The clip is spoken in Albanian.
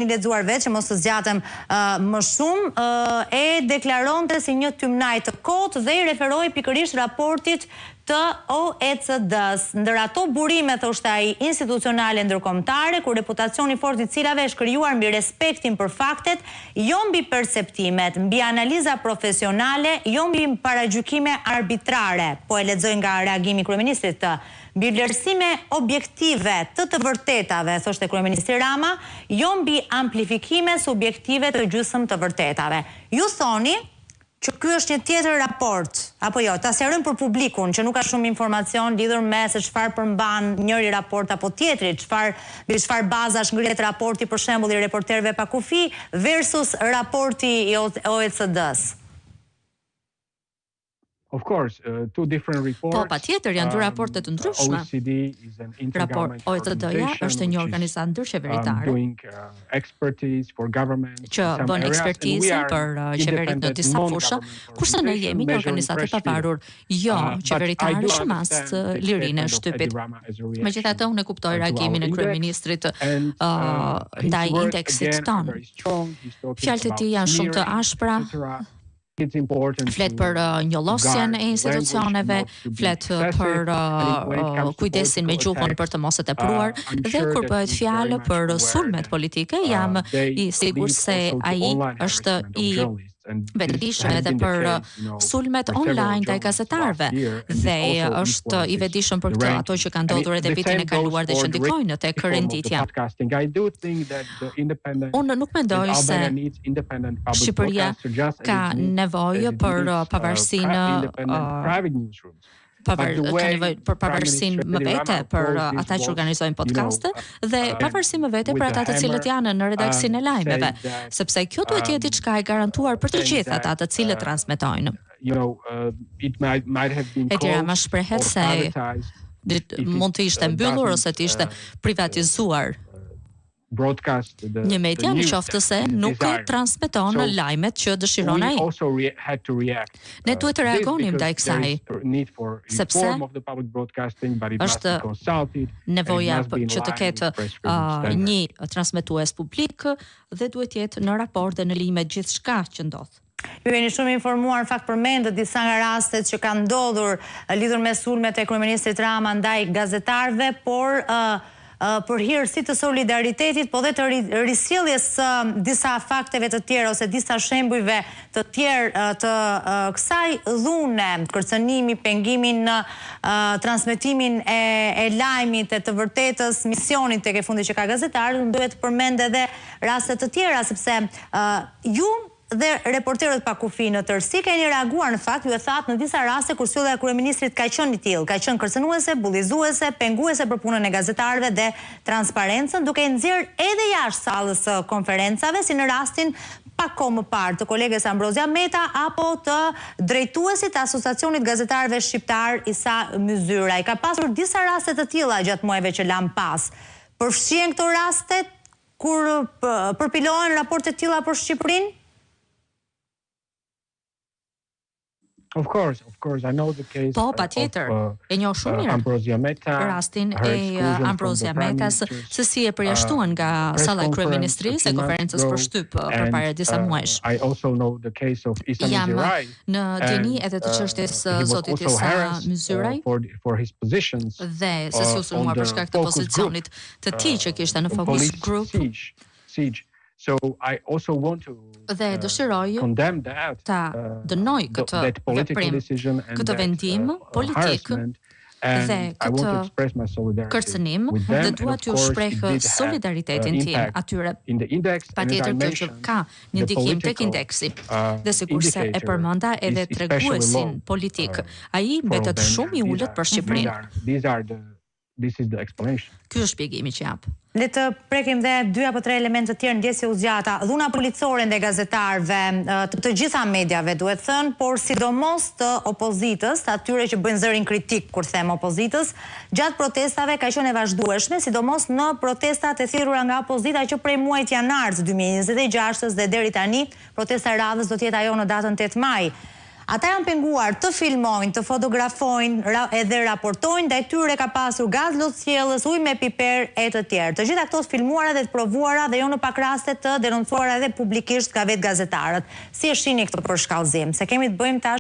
një lexuar vetë që mos të zgjatem më shumë, e deklaronte si një tymnaj të kotë dhe i referoi pikërisht raportit të OECD-s. Ndër ato burime, thoshte ai, institucionale ndërkombëtare, ku reputacioni fort i cilave është krijuar mbi respektin për faktet, jo mbi perceptimet, mbi analiza profesionale, jo mbi paragjykime arbitrare. Po e lexoj nga reagimi i kryeministrit të mbi vlerësime objektive të vërtetave, thoshte kryeministri Rama, jo mbi amplifikime subjektive të gjysmë të vërtetave. Ju thoni që ky është një tjetër raport, apo jo, ta sqarojmë për publikun që nuk ka shumë informacion lidhur me se çfarë përmban njëri raport apo tjetri, mbi çfarë bazash ngrihet raporti për shembull i Reporterëve pa kufi versus raporti i OECD-s. Of course, two different reports. Po, patjetër, janë dy raporte të ndryshme. OECD-ja është një organizatë ndërqeveritare që bën ekspertizë për qeveritë në disa fusha, kurse ne jemi një organizatë e pavarur, jo qeveritare që mas lirinë e shtypit. Megjithatë, unë e kuptoj reagimin e kryeministrit ndaj indeksit ton. Fjalët e tij janë shumë të ashpra. Flet për njollosjen e institucioneve, flet për kujdesin me gjuhën për të mos e tepruar, dhe kur bëhet fjalë për sulmet politike, jam i sigurt se ai është i vetëdijshëm edhe për sulmet online ndaj gazetarëve dhe është i vetëdijshëm për këtë ato që kanë ndodhur edhe vitin e kaluar dhe që ndikojnë tek renditja. Unë nuk mendoj se Shqipëria ka nevojë për pavarësinë për pavarësinë më vete për ata që organizojnë podcaste dhe pavarësinë më vete për ata të cilët janë në redaksinë e lajmeve, sepse kjo duhet jetë diçka e garantuar për të gjithë ata të cilët transmetojnë. Etira më shprehet se mund të ishte mbyllur ose të ishte privatizuar një media në qoftë se nuk transmeton lajmet që dëshiron ai. Ne duhet të reagonim ndaj kësaj, sepse është nevoja që të ketë një transmetues publik dhe duhet jetë në raport dhe në lidhje me gjithçka që ndodh. Ju jeni shumë informuar, në fakt përmendët disa nga rastet që kanë ndodhur lidhur me sulmet e kryeministrit Rama ndaj gazetarëve, por për hir si të solidaritetit, po dhe të risjelljes disa fakteve të tjera ose disa shembujve të tjerë të kësaj dhune, kërcënimi, pengimin në transmetimin e lajmit e të vërtetës, misionit tek e fundi që ka gazetarët, duhet të përmend edhe raste të tjera, sepse ju dhe Reporterët pa kufi në tërësi keni reaguar, në fakt ju e thatë në disa raste kur sjellja e kryeministrit ka qenë i tillë, ka qenë kërcënuese, bullizuese, penguese për punën e gazetarëve dhe transparencën, duke nxjerr edhe jashtë sallës së konferencave, si në rastin pak kohë më parë të koleges Ambrozia Meta apo të drejtuesit të Asociacionit Gazetarëve Shqiptar Isa Myzyra. Ka pasur disa raste të tilla gjatë muajve që lam pas. Përfshihen këto raste kur përpilohen raporte të tilla për Shqipërinë? Of course, I know the case. Po, patjetër, e njoh shumë mirë rastin e Ambrozia Metas, se si e përjashtuan nga salla e kryeministrisë e konferencës për shtyp përpara disa muajsh. Jam në djeni edhe të çështjes zotit Isa Myzyraj dhe se si u sulmuar për shkak të pozicionit të tij që kishte në Focus Group. Dhe dëshiroj ta dënoj këtë veprim, këtë vendim politik dhe këtë kërcënim dhe dua t'ju shpreh solidaritetin tim atyre. Patjetër kjo që ka një ndikim tek indeksi dhe sikurse e përmenda edhe treguesin politik, ai mbetet shumë i ulët për Shqipërinë. Ky është shpjegimi që jap. Le të prekim dhe 2 apo 3 elemente të tjerë ndjesje u zgjata. Dhuna policore ndaj gazetarëve, të gjitha mediave duhet thënë, por sidomos të opozitës, të atyre që bëjnë zërin kritik kur them opozitës, gjatë protestave ka qenë e vazhdueshme, sidomos në protestat e thirrura nga opozita që prej muajit janar të 2026 dhe deri tani, protesta e radhës do të jetë ajo në datën 8 maj. ata janë penguar të filmojnë, të fotografojnë edhe raportojnë, dhe këtyre ka pasur gaz lotësjellës, ujë me piper e të tjerë. Të gjitha këto të filmuara dhe të provuara dhe jo në pak raste të denoncuara edhe publikisht ka vetë gazetarët. Si e shihni këtë përshkallëzim? Se kemi të bëjmë tash